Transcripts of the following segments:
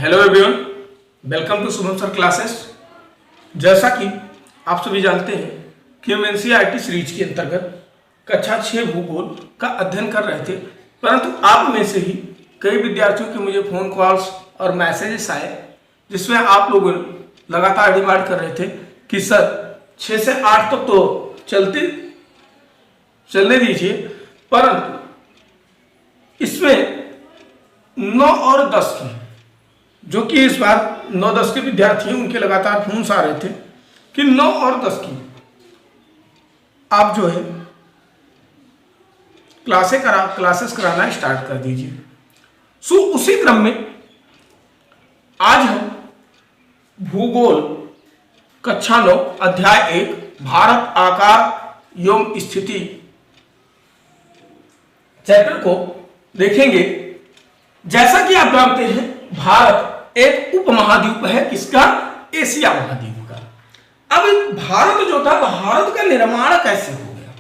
Hello everyone, welcome to Shubham sir classes. जैसा कि आप सभी जानते हैं कि हम एनसीईआरटी सीरीज के अंतर्गत कक्षा 6 भूगोल का अध्ययन कर रहे थे, परंतु आप में से ही कई विद्यार्थियों के मुझे फ़ोन कॉल्स और मैसेजेस आए जिसमें आप लोग लगातार डिमांड कर रहे थे कि सर 6 से 8 तक तो चलने दीजिए, परंतु इसमें 9 और 10 की, जो कि इस बार 9-10 के विद्यार्थी हैं, उनके लगातार फोन्स आ रहे थे कि 9 और 10 की आप जो है क्लासेस कराना स्टार्ट कर दीजिए। सो उसी क्रम में आज हम भूगोल कक्षा 9 अध्याय 1 भारत आकार एवं स्थिति चैप्टर को देखेंगे। जैसा कि आप जानते हैं, भारत एक उपमहाद्वीप है, किसका? एशिया महाद्वीप का। अब भारत जो था, भारत का निर्माण कैसे हो गया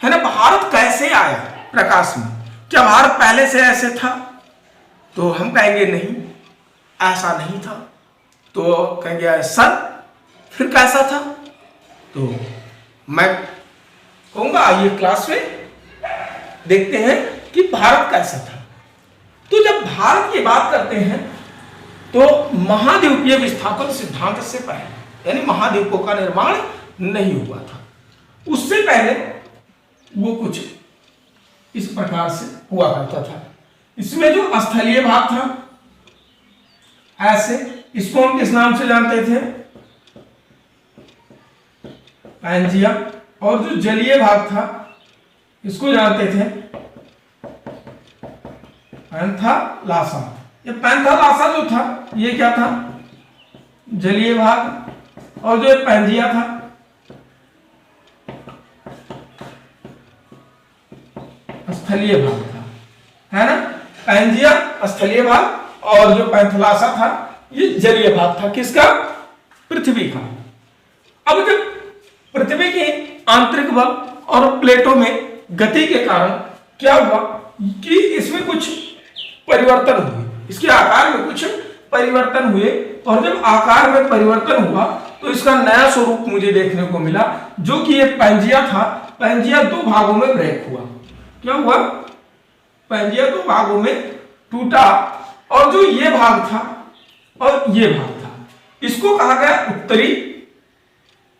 है ना? भारत कैसे आया प्रकाश में? क्या भारत पहले से ऐसे था? तो हम कहेंगे नहीं, ऐसा नहीं था। तो कहेंगे सर फिर कैसा था? तो मैं कहूंगा आइए क्लास में देखते हैं कि भारत कैसा था। तो जब भारत की बात करते हैं तो महाद्वीपीय विस्थापन सिद्धांत से पहले, यानी महाद्वीपों का निर्माण नहीं हुआ था, उससे पहले वो कुछ इस प्रकार से हुआ करता था। इसमें जो स्थलीय भाग था, ऐसे, इसको हम किस नाम से जानते थे? पैंजिया। और जो जलीय भाग था, इसको जानते थे पैंथालासा। ये पैंथालासा जो था, ये क्या था? जलीय भाग। और जो पैंजिया था, स्थलीय भाग था, है ना? पैंजिया स्थलीय भाग और जो पैंथालासा था ये जलीय भाग था। किसका? पृथ्वी का। अब जब पृथ्वी के आंतरिक बल और प्लेटों में गति के कारण क्या हुआ कि इसमें कुछ परिवर्तन हुए, इसके आकार में कुछ परिवर्तन हुए। और जब आकार में परिवर्तन हुआ तो इसका नया स्वरूप मुझे देखने को मिला, जो कि ये पैंजिया था। पैंजिया 2 भागों में ब्रेक हुआ। क्या हुआ? पैंजिया 2 भागों में टूटा। और जो ये भाग था और ये भाग था, इसको कहा गया उत्तरी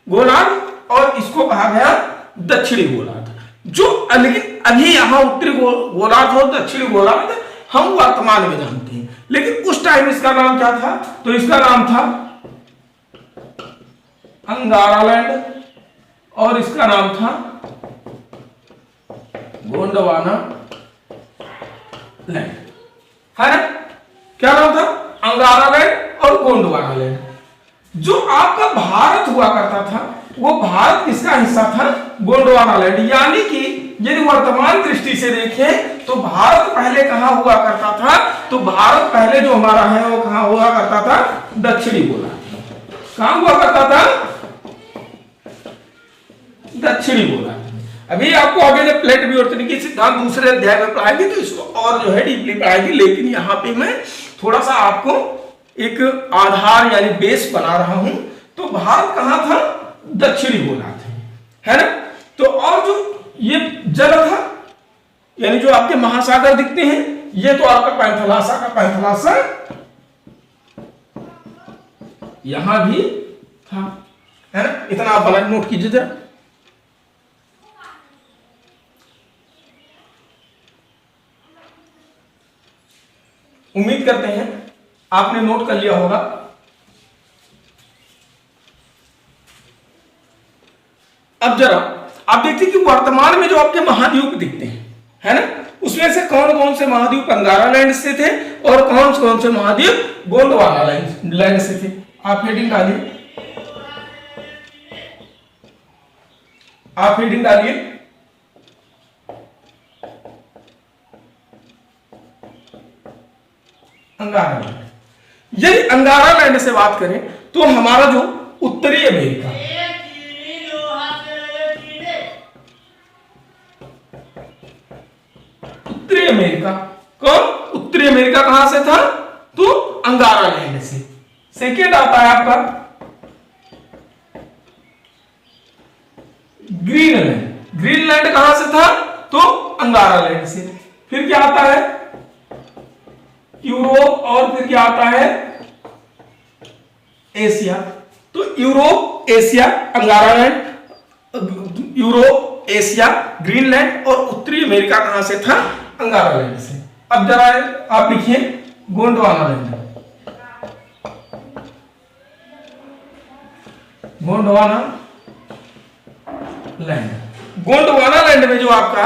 गोलार्ध और इसको कहा गया दक्षिणी गोलार्ध। जो अभी यहां उत्तरी गोलार्ध और दक्षिणी गोलार्ध हम वर्तमान में जानते हैं, लेकिन उस टाइम इसका नाम क्या था? तो इसका नाम था अंगारालैंड और इसका नाम था गोंडवाना लैंड, है ना? क्या नाम था? अंगारालैंड और गोंडवाना लैंड। जो आपका भारत हुआ करता था, वो भारत किसका हिस्सा था? गोंडवाना लैंड। यानी कि यदि वर्तमान दृष्टि से देखें तो भारत पहले कहां हुआ करता था? तो भारत पहले जो हमारा है वो कहां हुआ करता था? दक्षिणी गोलार्ध। कहां हुआ करता था? दक्षिणी गोलार्ध। अभी आपको आगे जब प्लेट विवर्तनिकी सिद्धांत दूसरे अध्याय में पढ़ाएंगे तो इसको और जो है डीपली पढ़ाएंगे, लेकिन यहाँ पे मैं थोड़ा सा आपको एक आधार यानी बेस बना रहा हूं। तो भारत कहां था? दक्षिणी गोलार्ध, है ना? तो और जो ये जल था, यानी जो आपके महासागर दिखते हैं, ये तो आपका पैंथालासा का पैंथालासा यहां भी था, है ना? इतना आप बना नोट कीजिए जरा। उम्मीद करते हैं आपने नोट कर लिया होगा। अब जरा आप देखते हैं कि वर्तमान में जो आपके महाद्वीप दिखते हैं, है ना, उसमें से कौन कौन से महाद्वीप अंगारा लैंड से थे और कौन से महाद्वीप गोंडवाना लैंड से थे? आप हेडिंग डालिए, आप हेडिंग डालिए। अंगारा लैंड। यदि अंगारा लैंड से बात करें तो हमारा जो उत्तरी अमेरिका, उत्तरी अमेरिका कौन? उत्तरी अमेरिका कहां से था? तो अंगारा लैंड से। सेकेंड आता है आपका ग्रीनलैंड। ग्रीनलैंड कहां से था? तो अंगारा लैंड से। फिर क्या आता है? यूरोप, और फिर क्या आता है? एशिया। तो यूरोप, एशिया, अंगारा लैंड, यूरोप, एशिया, ग्रीनलैंड और उत्तरी अमेरिका कहां से था? अंगारा लैंड से। अब जरा आप लिखिए Gondwana land. Gondwana land. Gondwana land में जो आपका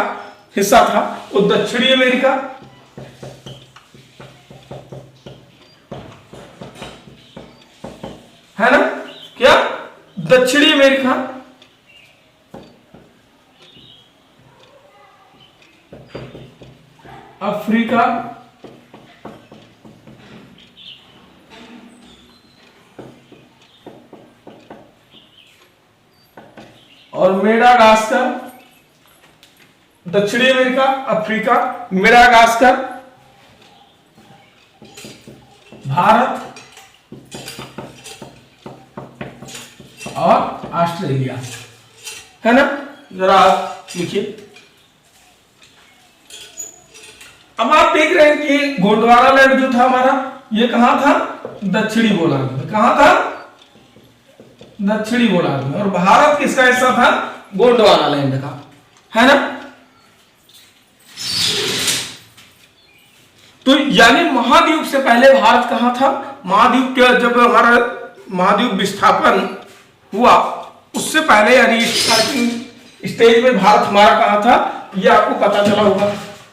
हिस्सा था वो दक्षिणी अमेरिका, है ना? क्या? दक्षिणी अमेरिका, अफ्रीका, और मेडागास्कर। दक्षिणी अमेरिका, अफ्रीका, मेडागास्कर, भारत और ऑस्ट्रेलिया, है ना? जरा आप लिखिए। अब आप देख रहे हैं कि गोंडवाना लैंड जो था हमारा, ये कहां था? दक्षिणी गोलार्ध में। कहां था? दक्षिणी गोलार्ध में। और भारत किसका हिस्सा था? गोंडवाना लैंड का, है ना? तो यानी महाद्वीप से पहले भारत कहां था? महाद्वीप के जब हमारा महाद्वीप विस्थापन हुआ उससे पहले, यानी स्टार्टिंग स्टेज में भारत हमारा कहां था, यह आपको पता चला होगा।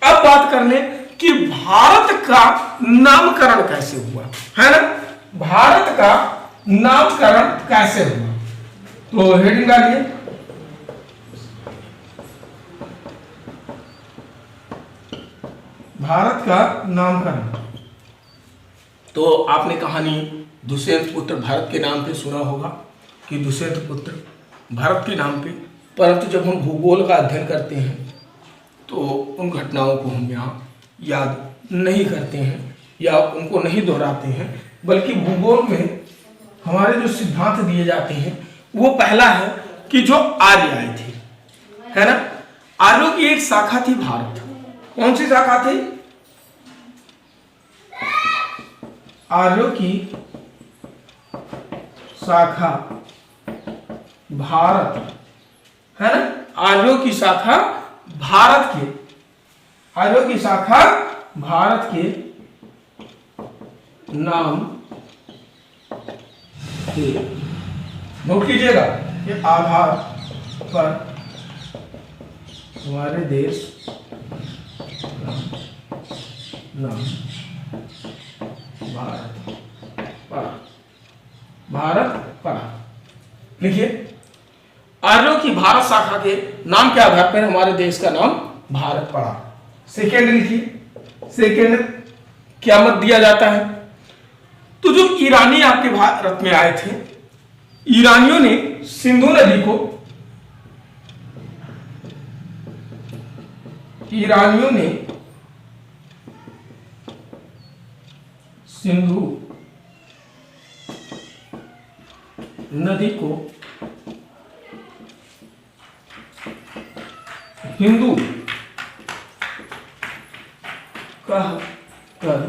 अब बात कर ले कि भारत का नामकरण कैसे हुआ, है ना? भारत का नामकरण कैसे हुआ? तो हेडिंग डालिए, भारत का नामकरण। तो आपने कहानी दुष्यंत पुत्र भारत के नाम पे सुना होगा कि दुष्यंत पुत्र भारत के नाम पे, परंतु जब हम भूगोल का अध्ययन करते हैं तो उन घटनाओं को हम यहाँ याद नहीं करते हैं या उनको नहीं दोहराते हैं, बल्कि भूगोल में हमारे जो सिद्धांत दिए जाते हैं वो पहला है कि जो आर्य आए थे, है ना? आर्यों की एक शाखा थी भारत। कौन सी शाखा थी? आर्यों की शाखा भारत, है ना? आर्यों की शाखा भारत के, आर्यों की शाखा भारत के नाम थे। नोट कीजिएगा कि आधार पर हमारे देश नाम भारत पड़ा। भारत पड़ा, लिखिए। आर्यों की भारत शाखा के नाम के आधार पर हमारे देश का नाम भारत पड़ा। सेकेंड लिखिए। सेकेंड क्या मत दिया जाता है? तो जो ईरानी आपके भारत में आए थे, ईरानियों ने सिंधु नदी को, ईरानियों ने सिंधु नदी को हिंदू कह कर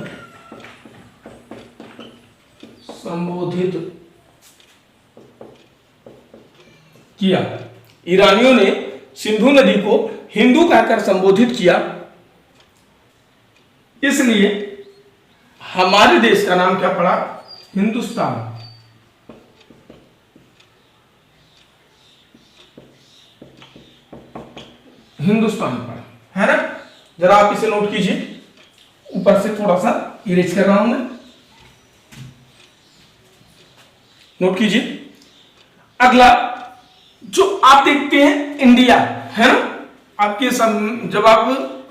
संबोधित किया। ईरानियों ने सिंधु नदी को हिंदू कहकर संबोधित किया, इसलिए हमारे देश का नाम क्या पड़ा? हिंदुस्तान। हिंदुस्तान पड़ा, है ना? जरा आप इसे नोट कीजिए। ऊपर से थोड़ा सा इरेज कर रहा हूं मैं, नोट कीजिए। अगला जो आप देखते हैं इंडिया, है ना? आपके जब आप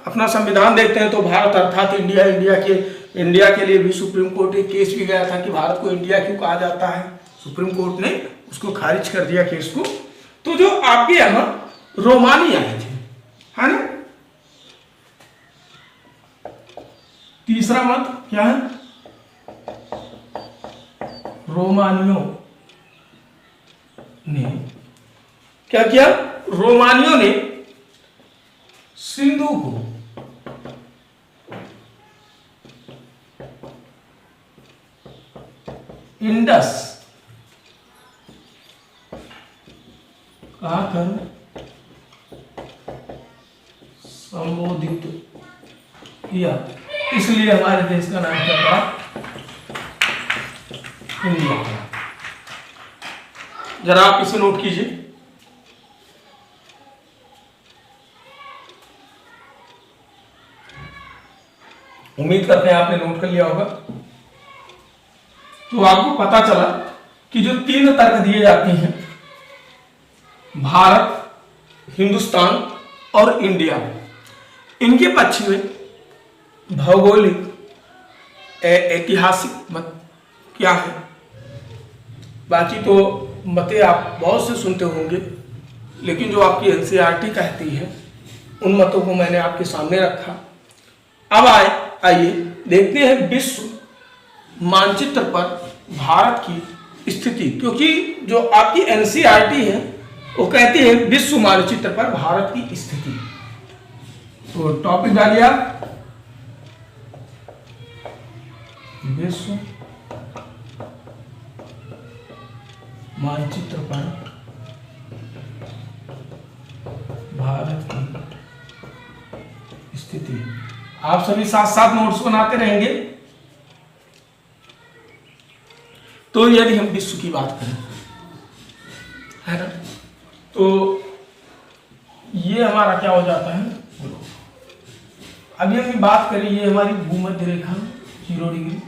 अपना संविधान देखते हैं तो भारत अर्थात इंडिया, इंडिया के लिए भी सुप्रीम कोर्ट एक केस भी गया था कि भारत को इंडिया क्यों कहा जाता है। सुप्रीम कोर्ट ने उसको खारिज कर दिया केस को। तो जो आपके यहां रोमानी आए थे, है ना? तीसरा मत क्या है? रोमानियों ने क्या किया? रोमानियों ने सिंधु को इंडस कहकर संबोधित किया, इसलिए हमारे देश का नाम क्या था? इंडिया। जरा आप इसे नोट कीजिए। उम्मीद करते हैं आपने नोट कर लिया होगा। तो आपको पता चला कि जो 3 तर्क दिए जाते हैं, भारत, हिंदुस्तान और इंडिया, इनके पक्ष में भौगोलिक ऐतिहासिक मत क्या है। बाकी तो मतें आप बहुत से सुनते होंगे, लेकिन जो आपकी एनसीईआरटी कहती है उन मतों को मैंने आपके सामने रखा। अब आइए देखते हैं विश्व मानचित्र पर भारत की स्थिति, क्योंकि जो आपकी एनसीईआरटी है वो कहती है विश्व मानचित्र पर भारत की स्थिति। तो टॉपिक डालिए आप, विश्व मानचित्र पर भारत की स्थिति। आप सभी साथ साथ नोट्स बनाते रहेंगे। तो यदि हम विश्व की बात करें, है ना, तो ये हमारा क्या हो जाता है? अभी हम बात करें, ये हमारी भूमध्य रेखा 0 डिग्री,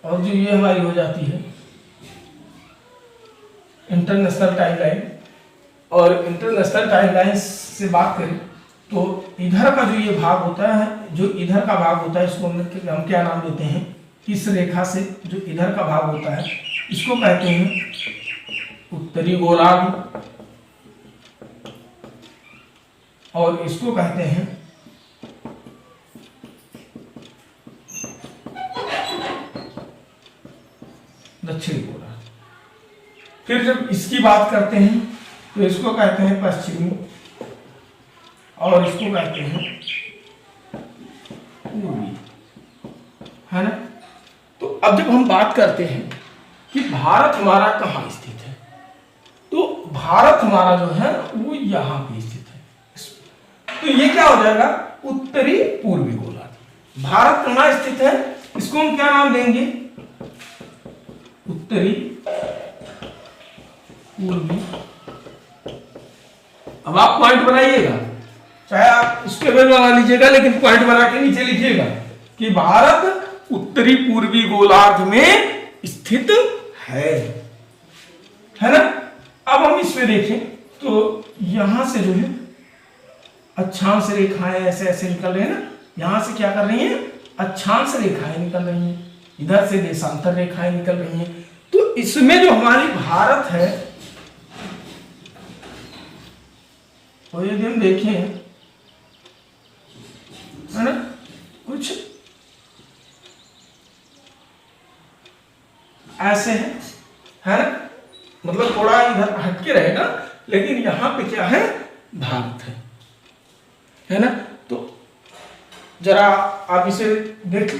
और जो ये हमारी हो जाती है इंटरनेशनल टाइमलाइन। और इंटरनेशनल टाइमलाइन से बात करें तो इधर का जो ये भाग होता है, जो इधर का भाग होता है, इसको हम क्या नाम देते हैं? इस रेखा से जो इधर का भाग होता है इसको कहते हैं उत्तरी गोलार्ध, और इसको कहते हैं दक्षिणी गोलार्ध। फिर जब इसकी बात करते हैं तो इसको कहते हैं पश्चिमी, और इसको कहते हैं पूर्वी, है ना। तो अब जब हम बात करते हैं कि भारत हमारा कहाँ स्थित है, तो भारत हमारा जो है वो यहां पे स्थित है। तो ये क्या हो जाएगा? उत्तरी पूर्वी गोलार्ध। भारत कहाँ स्थित है? इसको हम क्या नाम देंगे? उत्तरी पूर्वी। अब आप पॉइंट बनाइएगा, चाहे आप इसके में बना लीजिएगा, लेकिन पॉइंट बना के नीचे लिखिएगा कि भारत उत्तरी पूर्वी गोलार्ध में स्थित है ना। अब हम इसमें देखें तो यहां से जो है अक्षांश रेखाएं ऐसे ऐसे निकल रही है ना, यहां से क्या कर रही हैं? अक्षांश रेखाएं निकल रही हैं, इधर से देशांतर रेखाएं निकल रही हैं। तो इसमें जो हमारी भारत है, तो यदि हम देखें, है ना, कुछ ऐसे है ना, मतलब थोड़ा इधर हटके रहेगा, लेकिन यहां पे क्या है? भारत है ना। तो जरा आप इसे देख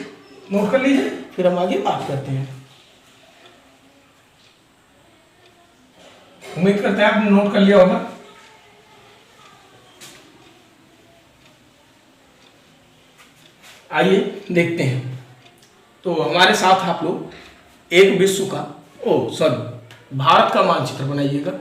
नोट कर लीजिए, फिर हम आगे बात करते हैं। उम्मीद करते हैं आपने नोट कर लिया होगा। आइए देखते हैं। तो हमारे साथ आप लोग एक विश्व का भारत का मानचित्र बनाइएगा।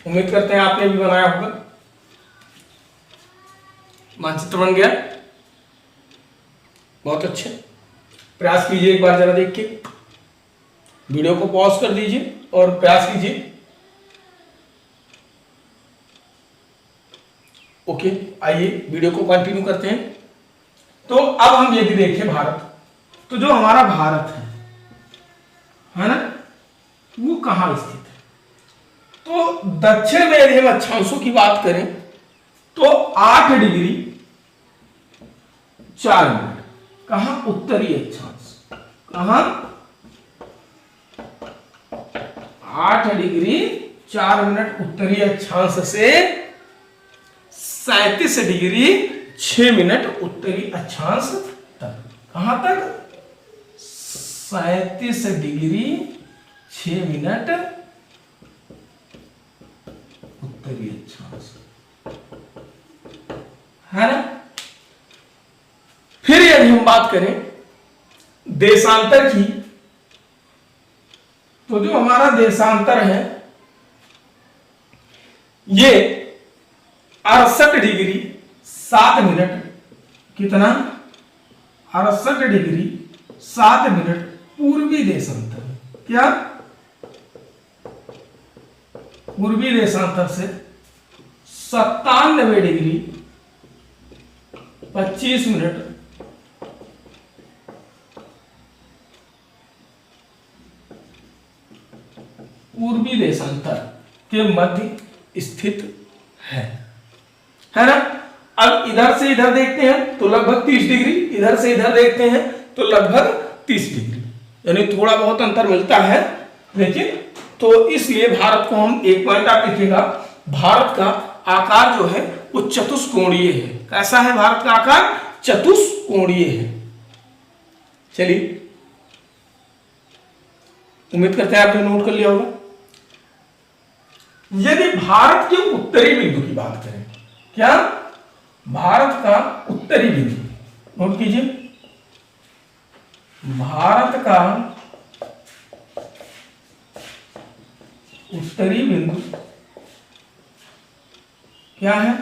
उम्मीद करते हैं आपने भी बनाया होगा। मानचित्र बन गया, बहुत अच्छे। प्रयास कीजिए एक बार जरा देख के, वीडियो को पॉज कर दीजिए और प्रयास कीजिए। ओके, आइए वीडियो को कंटिन्यू करते हैं। तो अब हम यदि देखें भारत, तो जो हमारा भारत है ना, वो कहां स्थित है? तो दक्षिण में यदि हम अक्षांशों की बात करें तो 8 डिग्री 4 मिनट। कहां? उत्तरी अक्षांश। कहां? 8 डिग्री 4 मिनट उत्तरी अक्षांश से 37 डिग्री 6 मिनट उत्तरी अक्षांश तक। कहां तक? 37 डिग्री 6 मिनट उत्तरी अक्षांश, है ना। फिर यदि हम बात करें देशांतर की, तो जो हमारा देशांतर है ये 68 डिग्री 7 मिनट। कितना? 68 डिग्री 7 मिनट पूर्वी देशांतर। क्या? पूर्वी देशांतर से 97 डिग्री 25 मिनट पूर्वी देशांतर के मध्य स्थित है ना। अब इधर से इधर देखते हैं तो लगभग 30 डिग्री, इधर से इधर देखते हैं तो लगभग 30 डिग्री, यानी थोड़ा बहुत अंतर मिलता है। लेकिन तो इसलिए भारत को हम, एक पॉइंट आप लिखिएगा, भारत का आकार जो है वो चतुष्कोणीय है। कैसा है भारत का आकार? चतुष्कोणीय है। चलिए, उम्मीद करते हैं आपने नोट कर लिया होगा। यदि भारत के उत्तरी बिंदु की बात करें, क्या? भारत का उत्तरी बिंदु, नोट कीजिए, भारत का उत्तरी बिंदु क्या है?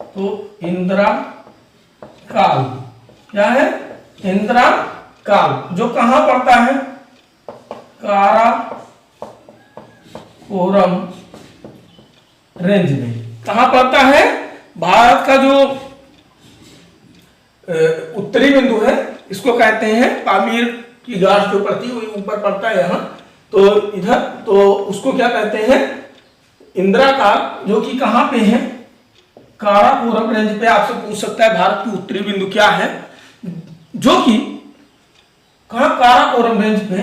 तो इंदिरा काल। क्या है? इंदिरा काल, जो कहां पड़ता है? काराकोरम रेंज में। कहां पड़ता है? भारत का जो उत्तरी बिंदु है, इसको कहते हैं पामीर की गांठ जो पड़ती है, वो ऊपर पड़ता है यहां, तो इधर, तो उसको क्या कहते हैं? इंदिरा काल, जो कि कहां पे है? काराकोरम रेंज पे। आपसे पूछ सकता है भारत की उत्तरी बिंदु क्या है, जो कि कहां? काराकोरम रेंज पे।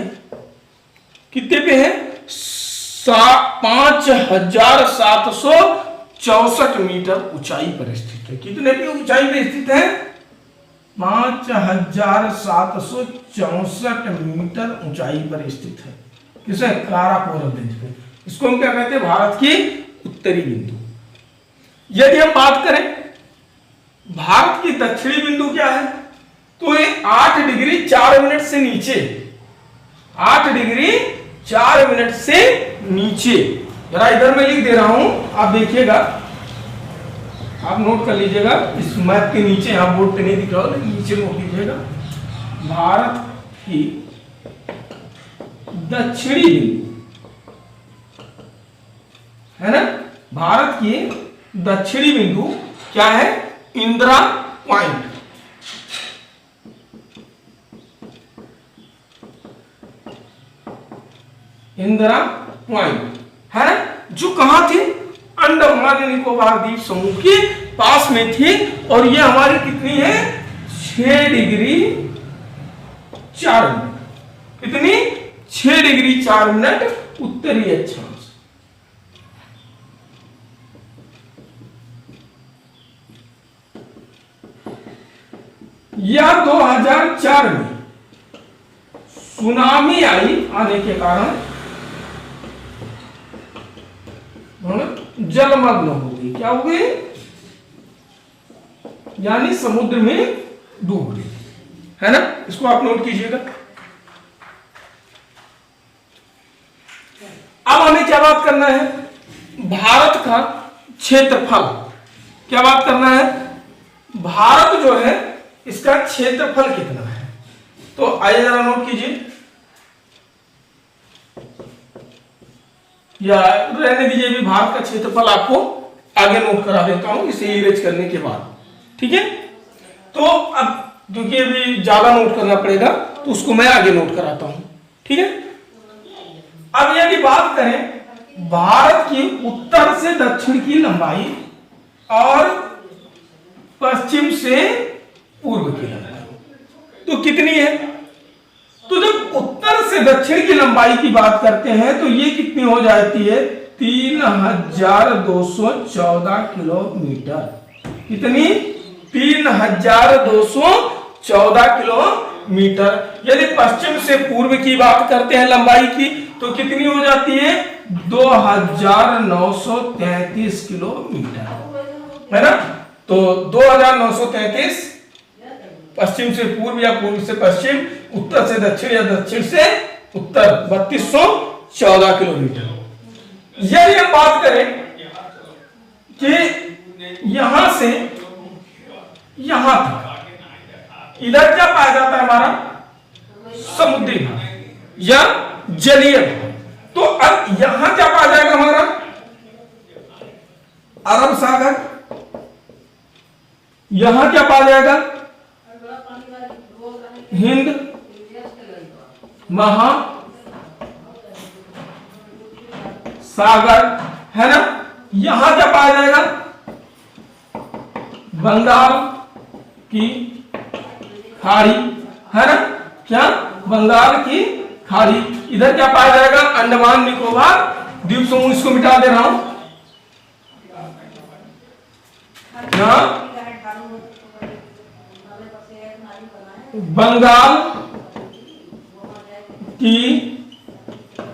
कितने पे है? 5764 मीटर ऊंचाई पर स्थित है। कितने पे ऊंचाई पे स्थित है? 5764 मीटर ऊंचाई पर स्थित है। किसे? काराकोरम रेंज पे। इसको हम क्या कहते हैं? भारत की उत्तरी बिंदु। यदि हम बात करें भारत की दक्षिणी बिंदु क्या है, तो ये 8 डिग्री 4 मिनट से नीचे, 8 डिग्री 4 मिनट से नीचे। जरा इधर मैं लिख दे रहा हूं, आप देखिएगा, आप नोट कर लीजिएगा। इस मैप के नीचे, यहां बोर्ड पे नहीं दिख रहा हो, लेकिन नीचे नोट लीजिएगा। भारत की दक्षिणी बिंदु, है ना, भारत की दक्षिणी बिंदु क्या है? इंदिरा पॉइंट। इंदिरा पॉइंट है ना, जो कहां थी? अंडमान निकोबार द्वीप समूह के पास में थी। और ये हमारी कितनी है? 6 डिग्री 4 मिनट। कितनी? 6 डिग्री 4 मिनट उत्तरी अक्षांश। या 2004 में सुनामी आई, आने के कारण जलमग्न हो गई। क्या हो गई? यानी समुद्र में डूब गई, है ना। इसको आप नोट कीजिएगा। अब हमें क्या बात करना है, भारत का क्षेत्रफल। क्या बात करना है, भारत जो है इसका क्षेत्रफल कितना है। तो आइए जरा नोट कीजिए, या रहने दीजिए, भी भारत का क्षेत्रफल आपको आगे नोट करा देता हूं इसे इरेज करने के बाद, ठीक है। तो अब क्योंकि अभी ज्यादा नोट करना पड़ेगा तो उसको मैं आगे नोट कराता हूं, ठीक है। अब यदि बात करें भारत की उत्तर से दक्षिण की लंबाई और पश्चिम से पूर्व की लंबाई तो कितनी है। तो जब उत्तर से दक्षिण की लंबाई की बात करते हैं तो ये कितनी हो जाती है, 3214 किलोमीटर। कितनी, 3214 किलोमीटर। यदि पश्चिम से पूर्व की बात करते हैं लंबाई की तो कितनी हो जाती है, 2933 किलोमीटर, है ना। तो 2933 पश्चिम से पूर्व या पूर्व से पश्चिम, उत्तर से दक्षिण या दक्षिण से उत्तर, 3214 किलोमीटर। यदि हम बात करें कि यहां से यहां तक, इधर क्या पाया जाता है हमारा, समुद्री भाग या जलीय भाग। तो अब यहां क्या पाया जाएगा हमारा, अरब सागर। यहां क्या पाया जाएगा, हिंद महासागर, है ना। यहां क्या पाया जाएगा, बंगाल की खाड़ी, है ना। क्या, बंगाल की खाड़ी। इधर क्या पाया जाएगा, अंडमान निकोबार द्वीप समूह। इसको मिटा दे रहा हूं, यहां बंगाल की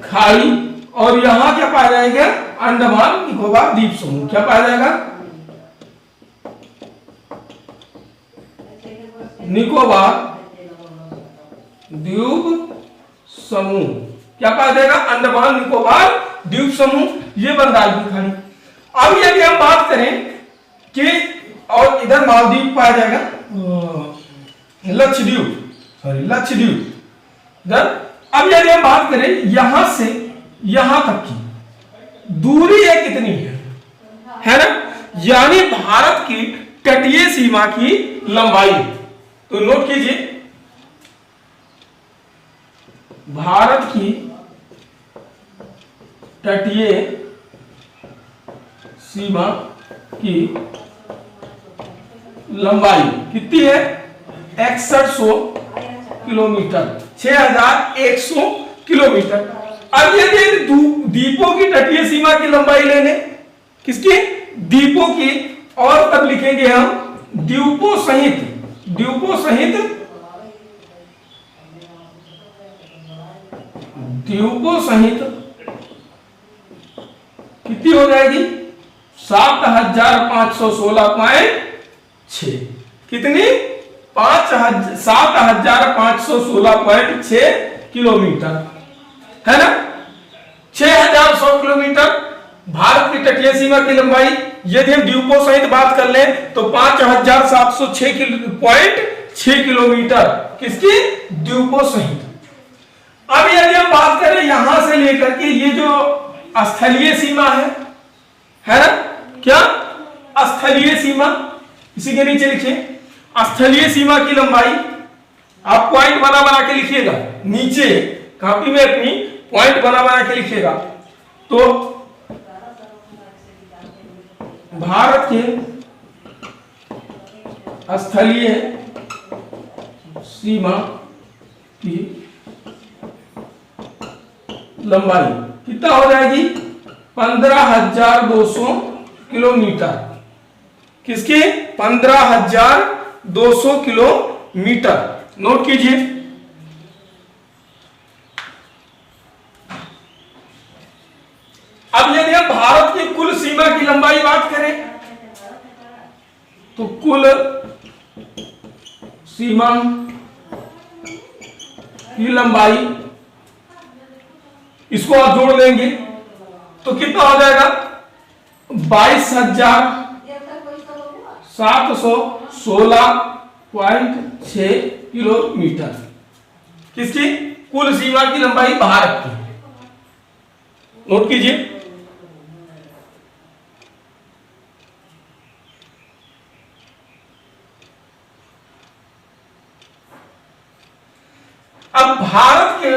खाड़ी और यहां क्या पाया जाएगा, अंडमान निकोबार द्वीप समूह। क्या पाया जाएगा, निकोबार द्वीप समूह। क्या पाया जाएगा, अंडमान निकोबार द्वीप समूह, ये बंगाल की खाड़ी। अब यदि हम बात करें कि और इधर मालदीव पाया जाएगा, लक्षद्वीप, सॉरी लक्षद्वीप। अब यदि हम बात करें यहां से यहां तक की दूरी है कितनी है ना, यानी भारत की तटीय सीमा की लंबाई। तो नोट कीजिए, भारत की तटीय सीमा की लंबाई कितनी है, 6100 किलोमीटर, 6100 किलोमीटर। अब यदि द्वीपों की तटीय सीमा की लंबाई ले लें, किसकी, द्वीपों की, और तब लिखेंगे हम द्वीपों सहित कितनी हो जाएगी, 7516.6। कितनी, 7516.6 किलोमीटर, है ना। 6100 किलोमीटर भारत की तटीय सीमा की लंबाई। यदि हम द्वीपों सहित बात कर लें तो 5706.6 किलोमीटर, किसकी, द्वीपों सहित। अब यदि हम बात करें यहां से लेकर के ये जो स्थलीय सीमा है ना, क्या, स्थलीय सीमा, इसी के नीचे लिखिए स्थलीय सीमा की लंबाई। आप पॉइंट बना बना के लिखिएगा, नीचे कॉपी में अपनी पॉइंट बना बना के लिखिएगा। तो भारत के स्थलीय सीमा की लंबाई कितना हो जाएगी, 15200 किलोमीटर। किसकी, 15200 किलोमीटर। नोट कीजिए, अब यदि हम भारत की कुल सीमा की लंबाई बात करें तो कुल सीमा की लंबाई, इसको आप जोड़ देंगे तो कितना हो जाएगा 22,716.6 किलोमीटर किसकी कुल सीमा की लंबाई भारत की। नोट कीजिए। अब भारत के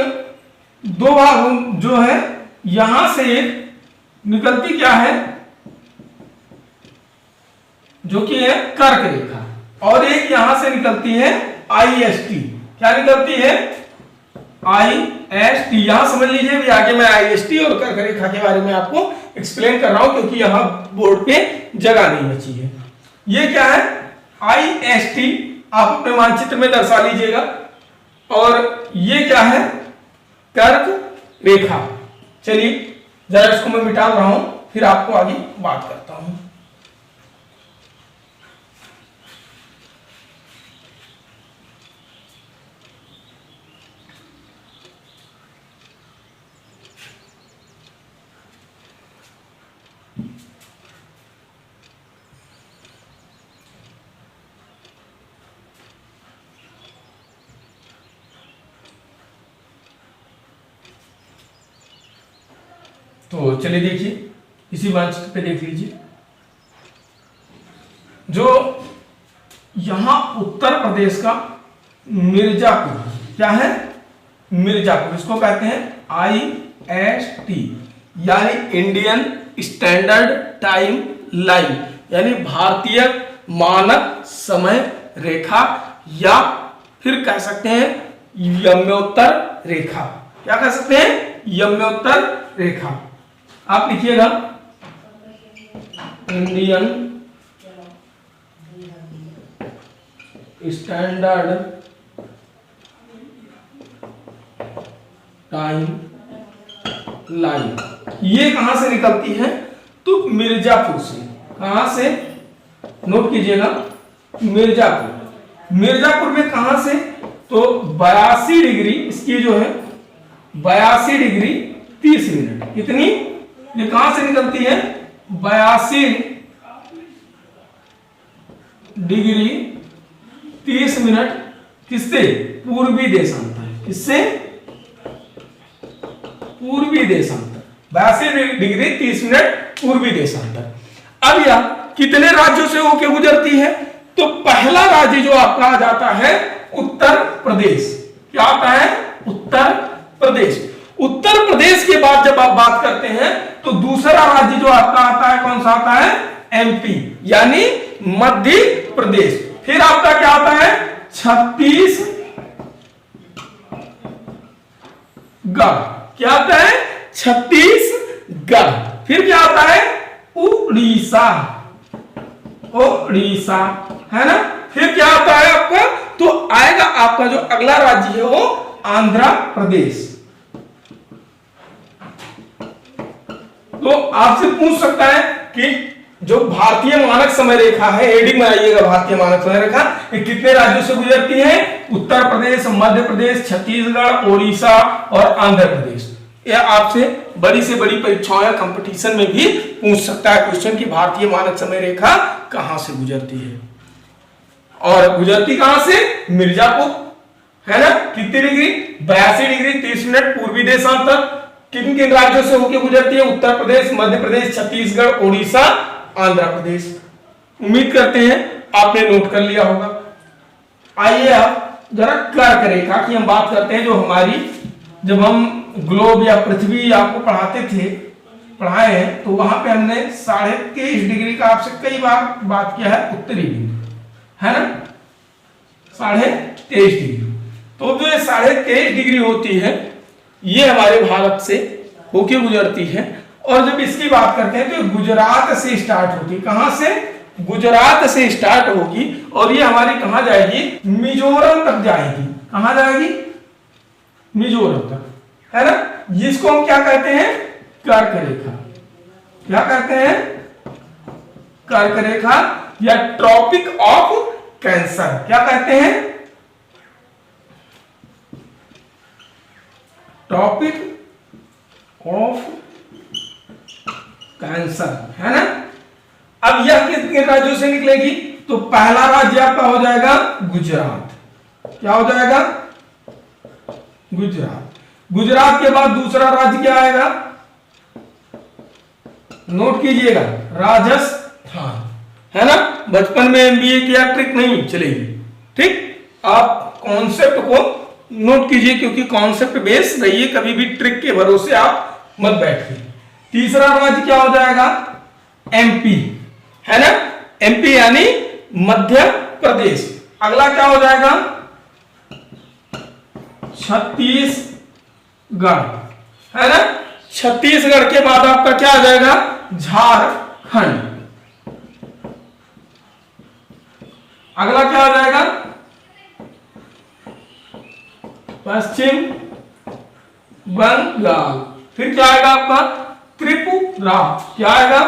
दो भाग जो है, यहां से निकलती क्या है, जो कि है कर्क रेखा, और एक यहां से निकलती है आईएसटी। क्या निकलती है? आईएसटी। यहां समझ लीजिए भी, आगे मैं आईएसटी और कर्क रेखा के बारे में आपको एक्सप्लेन कर रहा हूं, क्योंकि यहां बोर्ड पे जगह नहीं बची है। ये क्या है? आईएसटी आप अपने मानचित्र में दर्शा लीजिएगा। और ये क्या है? कर्क रेखा। चलिए जरा इसको मैं मिटा रहा हूं, फिर आपको आगे बात करता हूं। तो चलिए देखिए, इसी मानचित्र पे देख लीजिए। जो यहां उत्तर प्रदेश का मिर्जापुर, क्या है? मिर्जापुर, इसको कहते हैं आईएसटी, यानी इंडियन स्टैंडर्ड टाइम लाइन, यानी भारतीय मानक समय रेखा, या फिर कह सकते हैं यम्योत्तर रेखा। क्या कह सकते हैं? यम्योत्तर रेखा। आप लिखिएगा इंडियन स्टैंडर्ड टाइम लाइन। ये कहां से निकलती है? तो मिर्जापुर से। कहां से? नोट कीजिएगा, मिर्जापुर। मिर्जापुर में कहां से? तो 82 डिग्री, इसकी जो है 82 डिग्री 30 मिनट। कितनी? ये कहां से निकलती है? 82 डिग्री 30 मिनट। किससे? पूर्वी देशांतर। किससे? पूर्वी देशांतर। 82 डिग्री 30 मिनट पूर्वी देशांतर। अब यह कितने राज्यों से होकर गुजरती है? तो पहला राज्य जो आपका आ जाता है उत्तर प्रदेश। क्या आता है? उत्तर प्रदेश। उत्तर प्रदेश के बाद जब आप बात करते हैं तो दूसरा राज्य जो आपका आता है, कौन सा आता है? एमपी, यानी मध्य प्रदेश। फिर आपका क्या आता है? छत्तीसगढ़। क्या आता है? छत्तीसगढ़। फिर क्या आता है? उड़ीसा। उड़ीसा है ना। फिर क्या आता है आपका? तो आएगा आपका जो अगला राज्य है वो आंध्र प्रदेश। तो आपसे पूछ सकता है कि जो भारतीय मानक समय रेखा है, हेडिंग में आइएगा, भारतीय मानक समय रेखा ये कितने राज्यों से गुजरती है? उत्तर प्रदेश, मध्य प्रदेश, छत्तीसगढ़, ओडिशा और आंध्र प्रदेश। यह आपसे बड़ी से बड़ी परीक्षाओं या कंपटीशन में भी पूछ सकता है क्वेश्चन कि भारतीय मानक समय रेखा कहां से गुजरती है। और गुजरती कहां से? मिर्जापुर है ना। कितनी डिग्री? 82 डिग्री 30 मिनट पूर्वी देशांतर। किन किन राज्यों से होकर गुजरती है? उत्तर प्रदेश, मध्य प्रदेश, छत्तीसगढ़, ओडिशा, आंध्र प्रदेश। उम्मीद करते हैं आपने नोट कर लिया होगा। आइए अब जरा कर्क रेखा की हम बात करते हैं, जो हमारी, जब हम ग्लोब या पृथ्वी आपको पढ़ाए हैं तो वहां पे हमने 23.5 डिग्री का आपसे कई बार बात किया है, उत्तरी बिंदु है ना, 23.5 डिग्री। तो जो 23.5 डिग्री होती है ये हमारे भारत से होके गुजरती है। और जब इसकी बात करते हैं तो गुजरात से स्टार्ट होती है। कहां से? गुजरात से स्टार्ट होगी और ये हमारी कहां जाएगी? मिजोरम तक जाएगी। कहां जाएगी? मिजोरम तक, है ना। जिसको हम क्या कहते हैं? कर्क रेखा। क्या कहते हैं? कर्क रेखा या ट्रॉपिक ऑफ कैंसर। क्या कहते हैं? ट्रॉपिक ऑफ कैंसर, है ना। अब यह कितने राज्यों से निकलेगी, तो पहला राज्य आपका हो जाएगा गुजरात। क्या हो जाएगा, गुजरात। गुजरात के बाद दूसरा राज्य क्या आएगा, नोट कीजिएगा, राजस्थान, है ना। बचपन में एमबीए किया, ट्रिक नहीं चलेगी, ठीक। आप कॉन्सेप्ट को नोट कीजिए, क्योंकि कॉन्सेप्ट बेस रहिए, कभी भी ट्रिक के भरोसे आप मत बैठिए। तीसरा राज्य क्या हो जाएगा, एमपी, है ना, एमपी यानी मध्य प्रदेश। अगला क्या हो जाएगा, छत्तीसगढ़, है ना। छत्तीसगढ़ के बाद आपका क्या आ जाएगा, झारखंड। अगला क्या आ जाएगा, पश्चिम बंगाल। फिर क्या आएगा आपका, त्रिपुरा। क्या आएगा,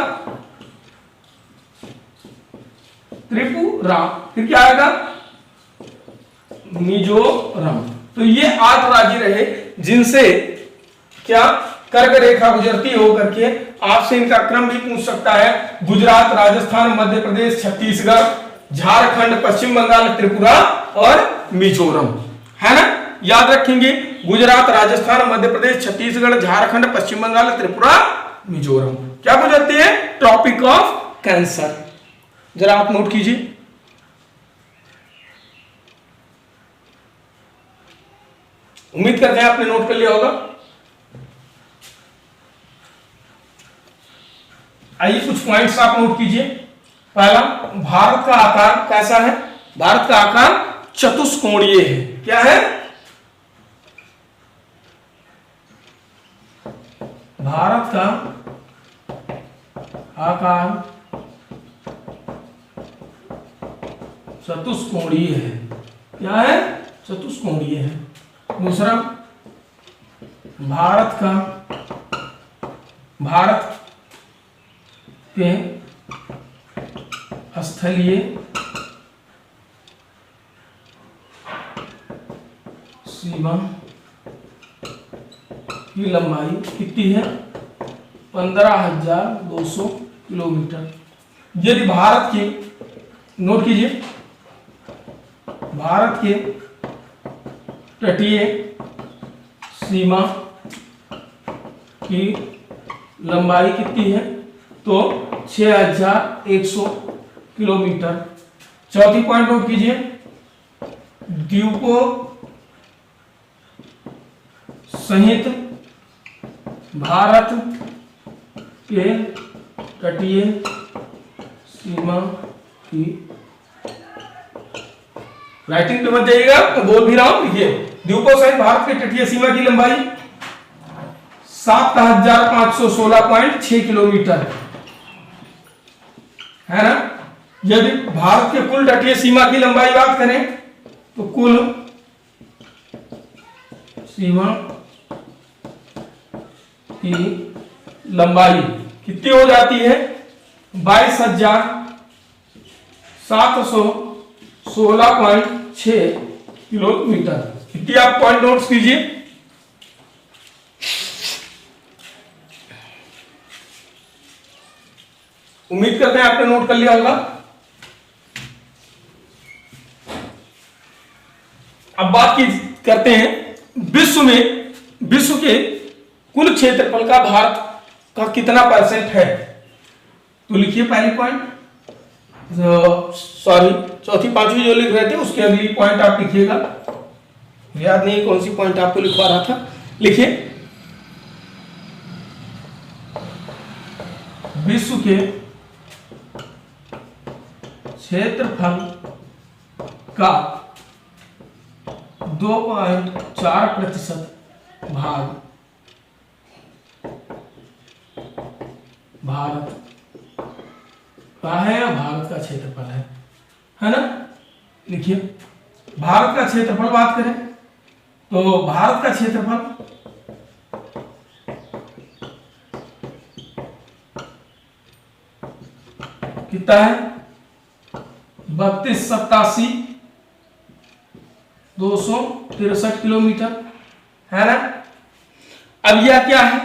त्रिपुरा। फिर क्या आएगा, मिजोरम। तो ये 8 राज्य रहे जिनसे क्या कर्क रेखा गुजरती हो करके। आपसे इनका क्रम भी पूछ सकता है, गुजरात, राजस्थान, मध्य प्रदेश, छत्तीसगढ़, झारखंड, पश्चिम बंगाल, त्रिपुरा और मिजोरम, है ना। याद रखेंगे, गुजरात, राजस्थान, मध्य प्रदेश, छत्तीसगढ़, झारखंड, पश्चिम बंगाल, त्रिपुरा, मिजोरम क्या गुजरते हैं, ट्रॉपिक ऑफ कैंसर। जरा आप नोट कीजिए। उम्मीद करते हैं आपने नोट कर लिया होगा। आइए कुछ पॉइंट्स आप नोट कीजिए। पहला, भारत का आकार कैसा है, भारत का आकार चतुष्कोणीय है। क्या है, भारत का आकार चतुष्कोणीय है। क्या है, चतुष्कोणीय है। दूसरा, भारत के स्थलीय सीमा की लंबाई कितनी है, 15,200 किलोमीटर। यदि भारत की, नोट कीजिए, भारत के तटीय सीमा की लंबाई कितनी है, तो 6,100 किलोमीटर। चौथी पॉइंट नोट कीजिए, द्वीपों सहित भारत के तटीय सीमा की, राइटिंग पे मत जाइएगा, मैं बोल भी रहा हूं, लिखिए। द्वीपों सहित भारत के तटीय सीमा की लंबाई 7,516.6 किलोमीटर, है ना। यदि भारत के कुल तटीय सीमा की लंबाई बात करें, तो कुल सीमा की लंबाई कितनी हो जाती है, 22,716.6 किलोमीटर। कितनी आप पॉइंट नोट्स कीजिए। उम्मीद करते हैं आपने नोट कर लिया होगा। अब बात करते हैं विश्व के कुल क्षेत्रफल का भारत का कितना परसेंट है। तो लिखिए पहली पॉइंट, सॉरी चौथी पांचवी जो लिख रहे थे उसके अगली पॉइंट आप लिखिएगा। याद नहीं कौन सी पॉइंट आपको लिखवा रहा था, लिखिए। विश्व के क्षेत्रफल का 2.4% भाग भारत का है या भारत का क्षेत्रफल है ना। लिखिए, भारत का क्षेत्रफल बात करें तो भारत का क्षेत्रफल कितना है, 32,87,263 किलोमीटर, है ना। अब यह क्या है,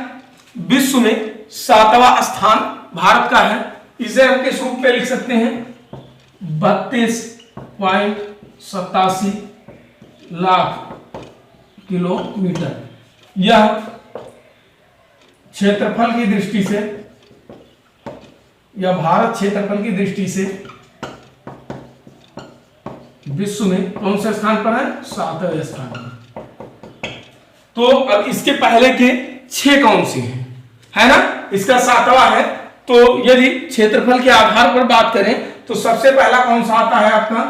विश्व में 7वां स्थान भारत का है। इसे हम किस रूप में लिख सकते हैं? 32.87 लाख किलोमीटर। यह क्षेत्रफल की दृष्टि से, यह भारत क्षेत्रफल की दृष्टि से विश्व में कौन से स्थान पर है? 7वें स्थान पर। तो अब इसके पहले के 6 कौन से हैं? है ना, इसका 7वां है। तो यदि क्षेत्रफल के आधार पर बात करें तो सबसे पहला कौन सा आता है आपका?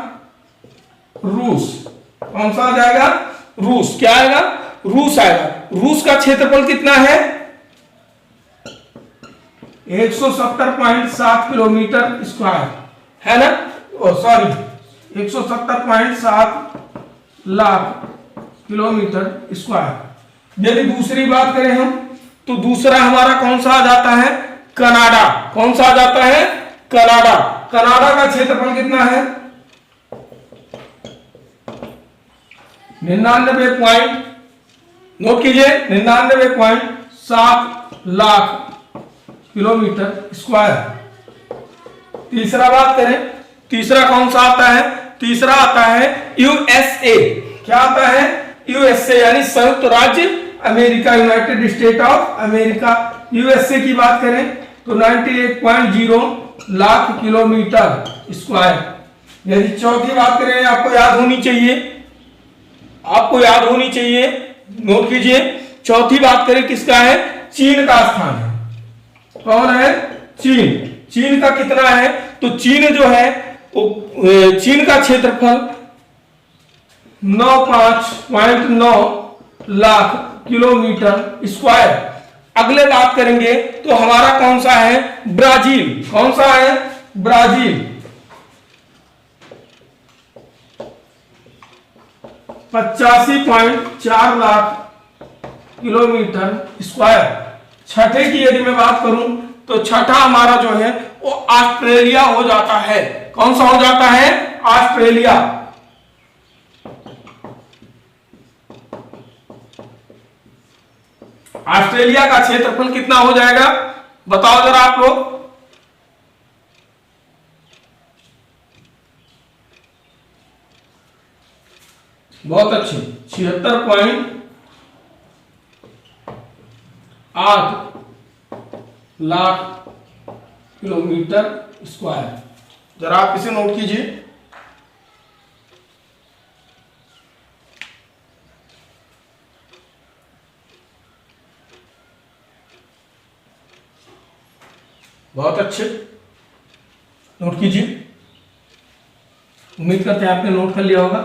रूस। कौन सा आ जाएगा? रूस। क्या आएगा? रूस आएगा। रूस का क्षेत्रफल कितना है? 170.7 किलोमीटर स्क्वायर, है ना? Sorry, 170.7 lakh kilometre square. यदि दूसरी बात करें हम तो दूसरा हमारा कौन सा आ जाता है? कनाडा। कौन सा आ जाता है? कनाडा। कनाडा का क्षेत्रफल कितना है? 99 पॉइंट, नोट कीजिए, 99.7 लाख किलोमीटर स्क्वायर। तीसरा बात करें, तीसरा कौन सा आता है? तीसरा आता है यूएसए। क्या आता है? यूएसए यानी संयुक्त राज्य America, United state of America. USA की बात करें तो 98.0 लाख किलोमीटर स्क्वायर। यदि चौथी बात करें, आपको याद होनी चाहिए, आपको याद होनी चाहिए, नोट कीजिए, चौथी बात करें किसका है? चीन का स्थान है। कौन है? चीन। चीन का कितना है? तो चीन जो है, चीन का क्षेत्रफल 95.9 लाख किलोमीटर स्क्वायर। अगले बात करेंगे तो हमारा कौन सा है? ब्राजील। कौन सा है? ब्राजील। 85.4 lakh kilometre square. छठे की यदि मैं बात करूं तो छठा हमारा जो है वो ऑस्ट्रेलिया हो जाता है। कौन सा हो जाता है? ऑस्ट्रेलिया। ऑस्ट्रेलिया का क्षेत्रफल कितना हो जाएगा? बताओ जरा आप लोग। बहुत अच्छे, 76.8 लाख किलोमीटर स्क्वायर। जरा आप इसे नोट कीजिए। बहुत अच्छे, नोट कीजिए। उम्मीद करते हैं आपने नोट कर लिया होगा।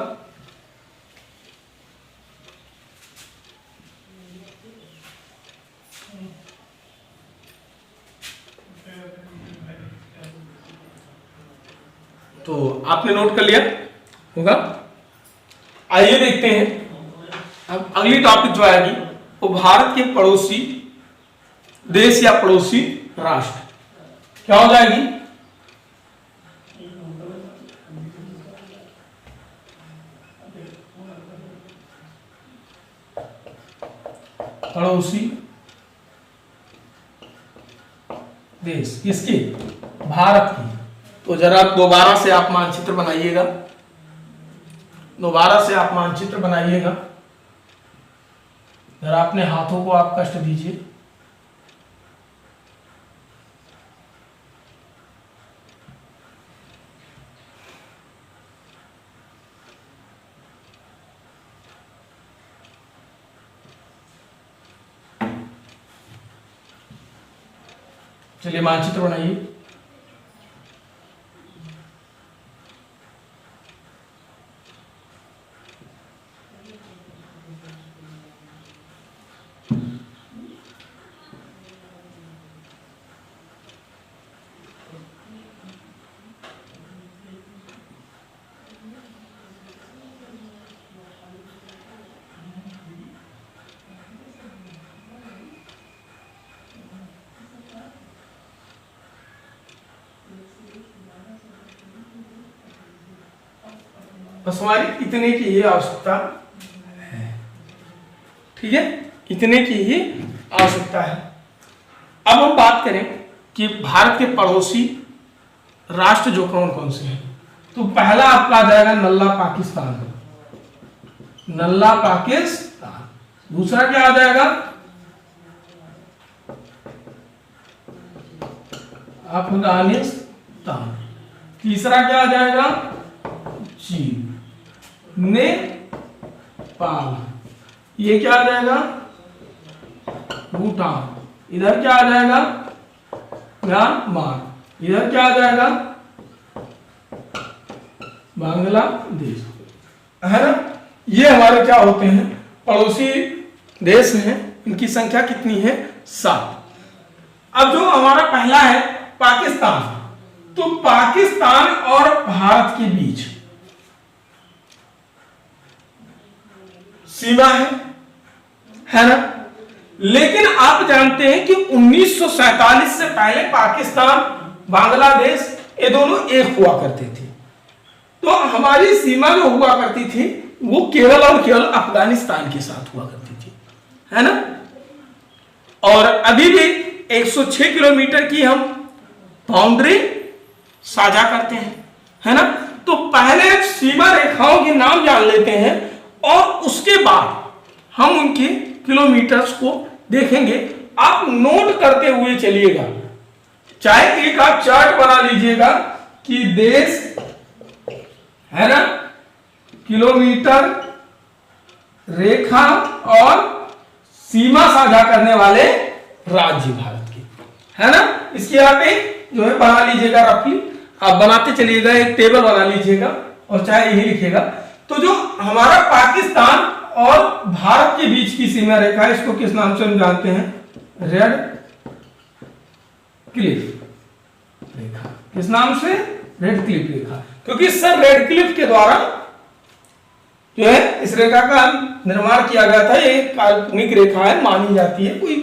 तो आपने नोट कर लिया होगा। आइए देखते हैं अब अगली टॉपिक जो आएगी वो भारत के पड़ोसी देश या पड़ोसी राष्ट्र। क्या हो जाएगी? पड़ोसी देश। किसकी? भारत की। तो जरा दोबारा से आप मानचित्र बनाइएगा, दोबारा से आप मानचित्र बनाइएगा। जरा अपने हाथों को आप कष्ट दीजिए। चलिए मानचित्र बनाइए। बस हमारी इतने की ही आवश्यकता है। ठीक है, इतने की ही आवश्यकता है। अब हम बात करें कि भारत के पड़ोसी राष्ट्र जो कौन कौन से हैं, तो पहला आपका आ जाएगा नल्ला पाकिस्तान, नल्ला पाकिस्तान। दूसरा क्या आ जाएगा, अफगानिस्तान। तीसरा क्या आ जाएगा, चीन। नेपाल। ये क्या आ जाएगा, भूटान। इधर क्या आ जाएगा, म्यांमार। इधर क्या आ जाएगा, बांग्लादेश, है ना। ये हमारे क्या होते हैं, पड़ोसी देश हैं। इनकी संख्या कितनी है, 7। अब जो हमारा पहला है पाकिस्तान, तो पाकिस्तान और भारत के बीच सीमा है ना। लेकिन आप जानते हैं कि 1947 से पहले पाकिस्तान, बांग्लादेश ये दोनों एक हुआ करते थे। तो हमारी सीमा जो हुआ करती थी वो केवल और केवल अफगानिस्तान के साथ हुआ करती थी, है ना। और अभी भी 106 किलोमीटर की हम बाउंड्री साझा करते हैं, है ना। तो पहले सीमा रेखाओं के नाम जान लेते हैं और उसके बाद हम उनके किलोमीटर्स को देखेंगे। आप नोट करते हुए चलिएगा, चाहे एक आप चार्ट बना लीजिएगा कि देश, है ना, किलोमीटर रेखा और सीमा साझा करने वाले राज्य भारत के, है ना। इसकी आप एक जो है बना लीजिएगा, रफली आप बनाते चलिएगा, एक टेबल बना लीजिएगा और चाहे यही लिखिएगा। तो जो हमारा पाकिस्तान और भारत के बीच की सीमा रेखा है, इसको किस नाम से हम जानते हैं, रेड क्लिफ रेखा। किस नाम से, रेड क्लिफ रेखा। क्योंकि सर रेड क्लिफ के द्वारा जो है इस रेखा का निर्माण किया गया था। ये काल्पनिक रेखा है, मानी जाती है, कोई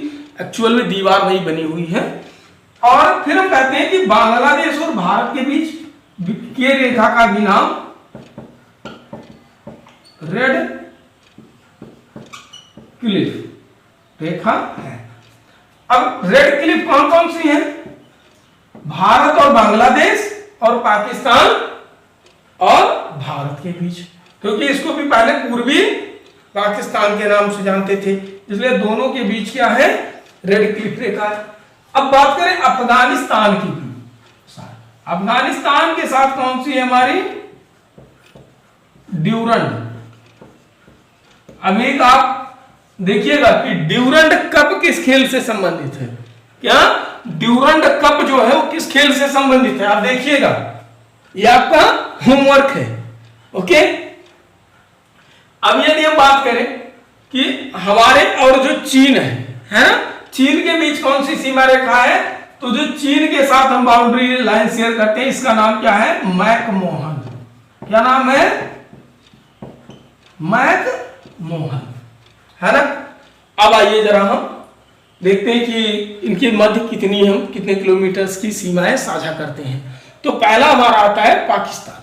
एक्चुअल में दीवार नहीं बनी हुई है। और फिर हम कहते हैं कि बांग्लादेश और भारत के बीच के रेखा का भी नाम रेड क्लिफ रेखा है। अब रेड क्लिफ कौन कौन सी है, भारत और बांग्लादेश और पाकिस्तान और भारत के बीच। क्योंकि इसको भी पहले पूर्वी पाकिस्तान के नाम से जानते थे, इसलिए दोनों के बीच क्या है, रेड क्लिफ रेखा है। अब बात करें अफगानिस्तान की भी, अफगानिस्तान के साथ कौन सी है हमारी, ड्यूरंड। अभी आप देखिएगा कि ड्यूरंड कप किस खेल से संबंधित है, क्या ड्यूरंड कप जो है वो किस खेल से संबंधित है, आप देखिएगा, ये आपका होमवर्क है। ओके, अब यदि हम बात करें कि हमारे और जो चीन है ना, चीन के बीच कौन सी सीमा रेखा है, तो जो चीन के साथ हम बाउंड्री लाइन शेयर करते हैं, इसका नाम क्या है, मैकमोहन। क्या नाम है, मैकमोहन, है ना। अब आइए जरा हम देखते हैं कि इनके मध्य कितनी, हम कितने किलोमीटर की सीमाएं साझा करते हैं। तो पहला हमारा आता है पाकिस्तान।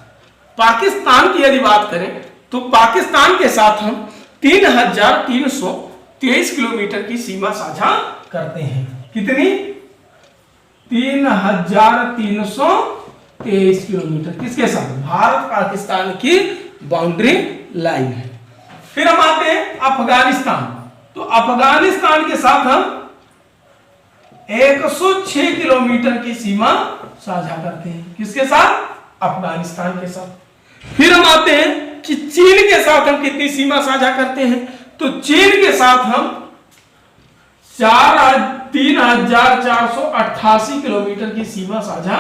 पाकिस्तान की यदि बात करें तो पाकिस्तान के साथ हम 3323 किलोमीटर की सीमा साझा करते हैं। कितनी, 3323 किलोमीटर, किसके साथ, भारत पाकिस्तान की बाउंड्री लाइन है। फिर हम आते हैं अफगानिस्तान। तो अफगानिस्तान के साथ हम 106 किलोमीटर की सीमा साझा करते हैं, किसके साथ, अफगानिस्तान के साथ। फिर हम आते हैं कि चीन के साथ हम कितनी सीमा साझा करते हैं, तो चीन के साथ हम 3488 किलोमीटर की सीमा साझा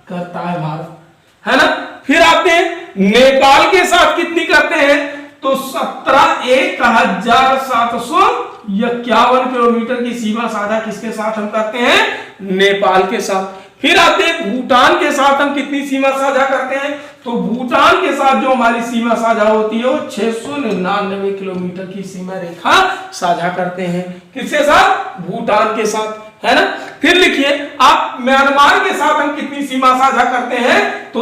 करता है भारत, है ना। फिर आते हैं नेपाल के साथ कितनी करते हैं, तो 17,751 किलोमीटर की सीमा साझा किसके साथ हम करते हैं, नेपाल के साथ। फिर आते हैं भूटान के साथ हम कितनी सीमा साझा करते हैं, तो भूटान के साथ जो हमारी सीमा साझा होती है वो 699 किलोमीटर की सीमा रेखा साझा करते हैं, किसके साथ, भूटान के साथ, है ना। फिर लिखिए आप म्यांमार के साथ हम कितनी सीमा साझा करते हैं, तो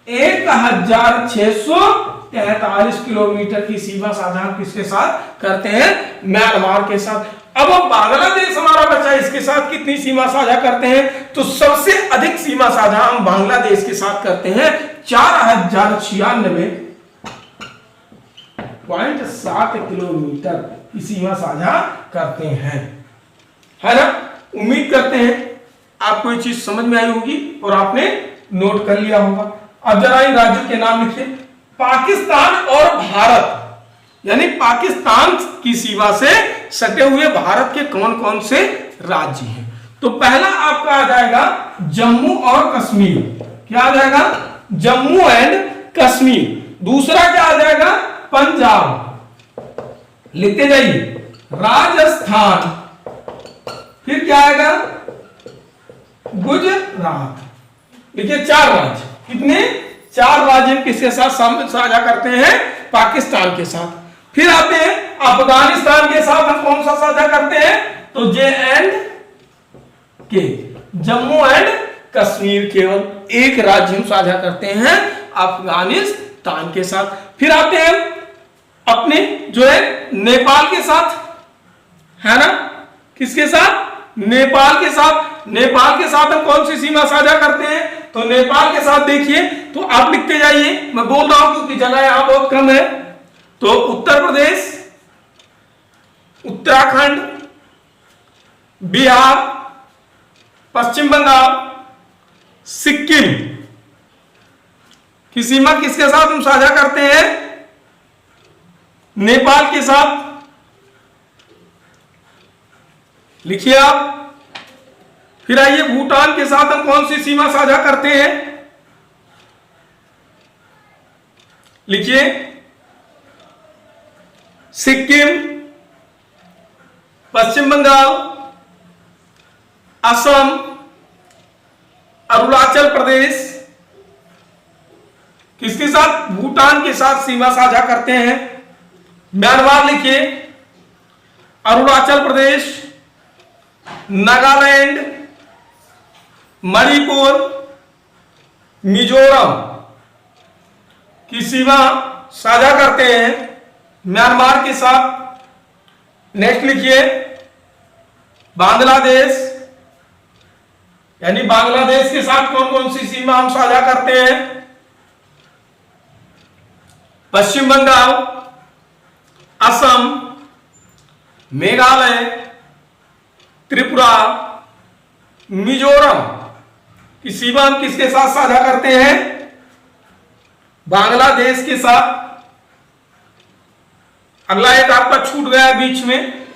1643 किलोमीटर की सीमा साझा हम किसके साथ करते हैं, म्यांमार के साथ। अब हम बांग्लादेश हमारा बचा, इसके साथ कितनी सीमा साझा करते हैं? तो सबसे अधिक सीमा साझा हम बांग्लादेश के साथ करते हैं, 4096.7 किलोमीटर की सीमा साझा करते हैं, है ना। उम्मीद करते हैं आपको ये चीज समझ में आई होगी और आपने नोट कर लिया होगा। अब जरा इन राज्यों के नाम लिखिए। पाकिस्तान और भारत, यानी पाकिस्तान की सीमा से सटे हुए भारत के कौन कौन से राज्य हैं? तो पहला आपका आ जाएगा जम्मू और कश्मीर। क्या आ जाएगा? जम्मू एंड कश्मीर। दूसरा क्या आ जाएगा? पंजाब, लिखते जाइए। राजस्थान, फिर क्या आएगा? गुजरात। देखिए 4 राज्य, कितने? 4 राज्य किसके साथ साझा करते हैं? पाकिस्तान के साथ। फिर आते हैं अफगानिस्तान के साथ हम कौन सा साझा करते हैं? तो J&K, जम्मू एंड कश्मीर, केवल एक राज्य हम साझा करते हैं अफगानिस्तान के साथ। फिर आते हैं अपने जो है नेपाल के साथ, है ना। किसके साथ? नेपाल के साथ। नेपाल के साथ हम कौन सी सीमा साझा करते हैं? तो नेपाल के साथ देखिए, तो आप लिखते जाइए, मैं बोल रहा हूं क्योंकि जगह यहां बहुत कम है। तो उत्तर प्रदेश, उत्तराखंड, बिहार, पश्चिम बंगाल, सिक्किम की सीमा किसके साथ हम साझा करते हैं? नेपाल के साथ। लिखिए आप। फिर आइए भूटान के साथ हम कौन सी सीमा साझा करते हैं? लिखिए सिक्किम, पश्चिम बंगाल, असम, अरुणाचल प्रदेश। किसके साथ? भूटान के साथ सीमा साझा करते हैं। म्यांमार लिखिए, अरुणाचल प्रदेश, नागालैंड, मणिपुर, मिजोरम की सीमा साझा करते हैं म्यांमार के साथ। नेक्स्ट लिखिए बांग्लादेश, यानी बांग्लादेश के साथ कौन कौन सी सीमा हम साझा करते हैं? पश्चिम बंगाल, असम, मेघालय, त्रिपुरा, मिजोरम की सीमा हम किसके साथ साझा करते हैं? बांग्लादेश के साथ। अगला एक आपका छूट गया बीच में,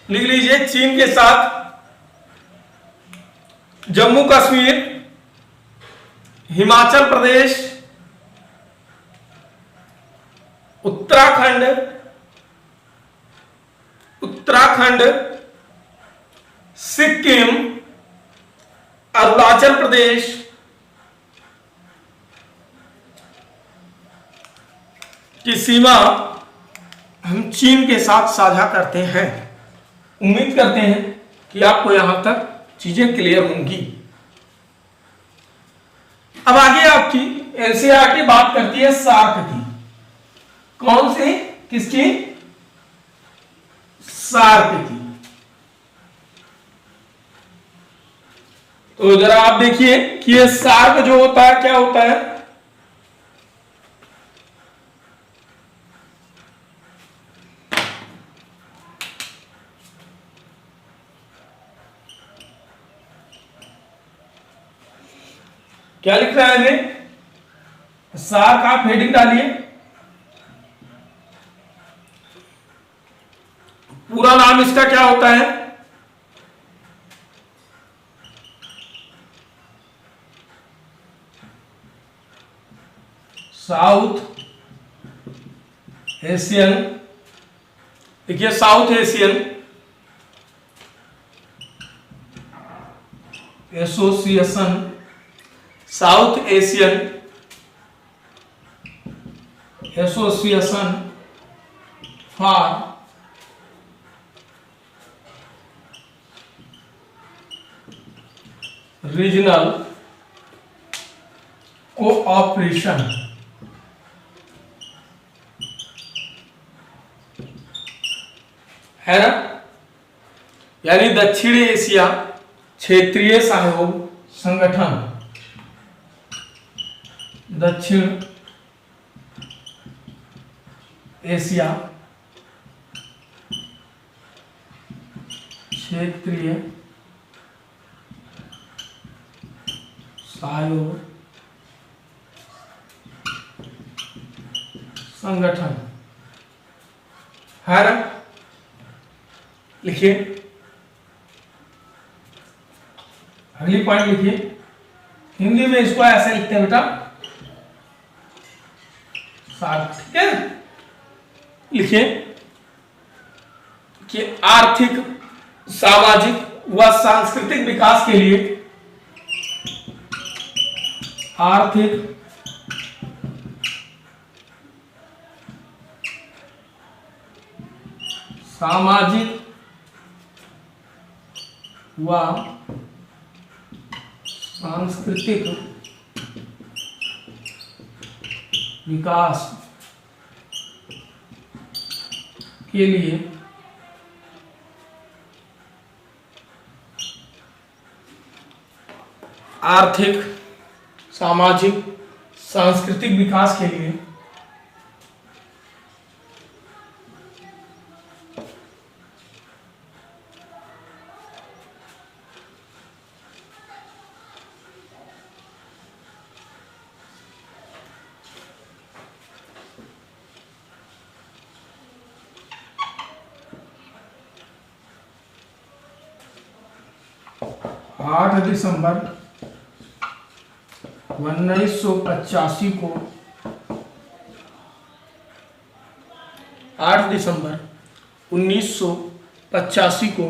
लिख लीजिए चीन के साथ। जम्मू कश्मीर, हिमाचल प्रदेश, उत्तराखंड, सिक्किम, अरुणाचल प्रदेश, की सीमा हम चीन के साथ साझा करते हैं। उम्मीद करते हैं कि आपको यहां तक चीजें क्लियर होंगी। अब आगे आपकी एनसीईआरटी बात करती है सार्क की। कौन सी? किसकी? सार्क की। तो जरा आप देखिए कि ये सार्क जो होता है क्या होता है? क्या लिख रहा है हमें? सार्क, आप हेडिंग डालिए। पूरा नाम इसका क्या होता है? साउथ एशियन, देखिए south Asian association, south Asian association for regional cooperation, है ना। यानी दक्षिण एशिया क्षेत्रीय सहयोग संगठन, दक्षिण एशिया क्षेत्रीय सहयोग संगठन है ना। लिखिए अगली पॉइंट लिखिए, हिंदी में इसको ऐसे लिखते हैं बेटा सार्क, ठीक है। लिखिए कि आर्थिक, सामाजिक व सांस्कृतिक विकास के लिए, आर्थिक सामाजिक व सांस्कृतिक विकास के लिए आर्थिक, सामाजिक, सांस्कृतिक विकास के लिए आठ दिसंबर 1985 को, 8 दिसंबर 1985 को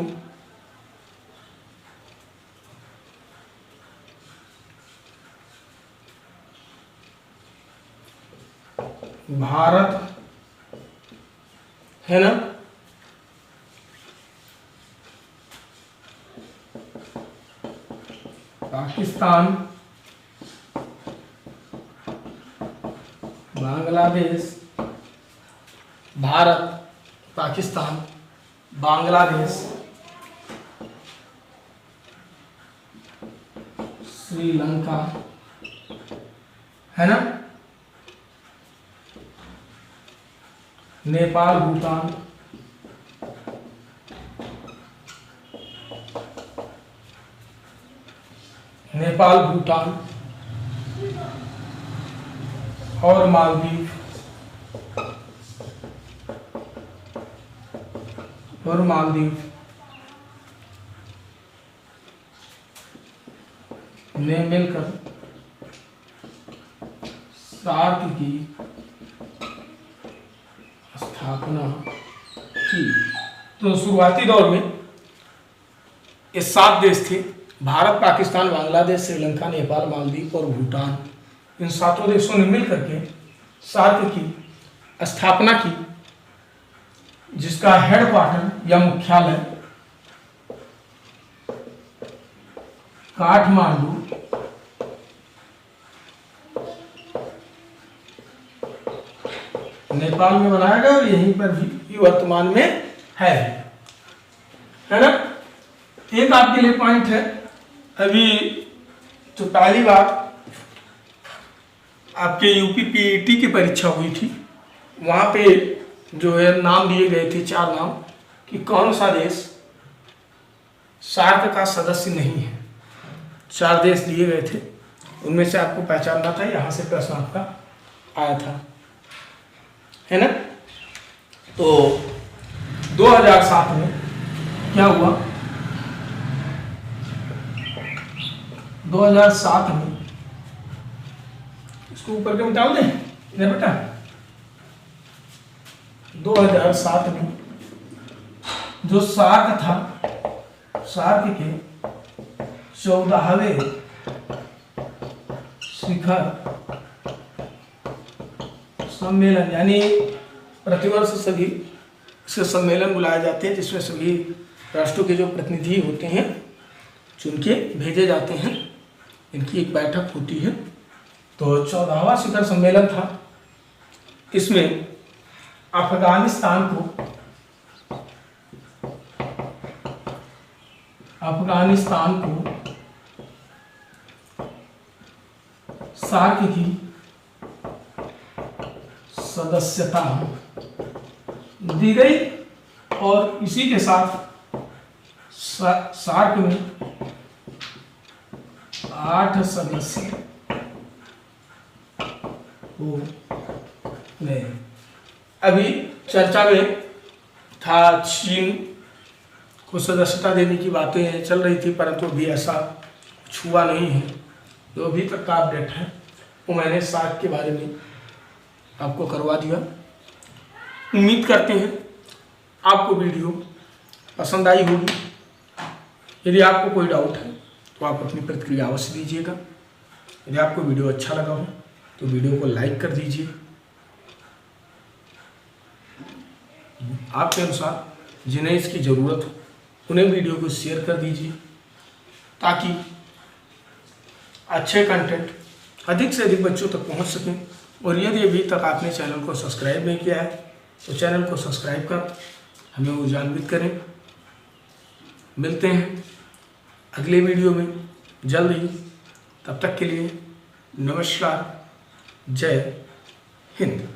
भारत है ना, पाकिस्तान, बांग्लादेश, भारत, पाकिस्तान, बांग्लादेश, श्रीलंका है ना, नेपाल, भूटान, नेपाल, भूटान और मालदीव, ने मिलकर सार्क की स्थापना की। तो शुरुआती दौर में ये 7 देश थे, भारत, पाकिस्तान, बांग्लादेश, श्रीलंका, नेपाल, मालदीव और भूटान। इन 7 देशों ने मिलकर के सार्क की स्थापना की, जिसका हेडक्वार्टर या मुख्यालय काठमांडू, नेपाल में बनाया गया और यहीं पर भी वर्तमान में है ना। एक आपके लिए पॉइंट है, अभी जो पहली बार आपके यूपी पीईटी की परीक्षा हुई थी, वहाँ पे जो है नाम दिए गए थे 4 नाम कि कौन सा देश सार्क का सदस्य नहीं है। 4 देश दिए गए थे, उनमें से आपको पहचानना था, यहाँ से प्रश्न आपका आया था, है ना। तो 2007 में क्या हुआ, 2007 में इसको ऊपर के में डाल दें ना बेटा। 2007 में जो सार्क था, सार्क के 14वें शिखर सम्मेलन, यानी प्रतिवर्ष सभी से सम्मेलन बुलाए जाते हैं, जिसमें सभी राष्ट्रों के जो प्रतिनिधि होते हैं चुन के भेजे जाते हैं, इनकी एक बैठक होती है। तो 14वां शिखर सम्मेलन था, इसमें अफगानिस्तान को अफगानिस्तान को सार्क की सदस्यता दी गई और इसी के साथ सार्क में 8 सदस्य हो गए। अभी चर्चा में था चीन को सदस्यता देने की बातें चल रही थी, परंतु अभी ऐसा कुछ हुआ नहीं है। जो अभी तक का अपडेट है वो मैंने सार्क के बारे में आपको करवा दिया। उम्मीद करते हैं आपको वीडियो पसंद आई होगी। यदि आपको कोई डाउट है तो आप अपनी प्रतिक्रिया अवश्य दीजिएगा। यदि आपको वीडियो अच्छा लगा हो तो वीडियो को लाइक कर दीजिए। आपके अनुसार जिन्हें इसकी ज़रूरत हो उन्हें वीडियो को शेयर कर दीजिए, ताकि अच्छे कंटेंट अधिक से अधिक बच्चों तक पहुंच सकें। और यदि अभी तक आपने चैनल को सब्सक्राइब नहीं किया है तो चैनल को सब्सक्राइब कर हमें ऊर्जान्वित करें। मिलते हैं अगले वीडियो में जल्द ही। तब तक के लिए नमस्कार, जय हिंद।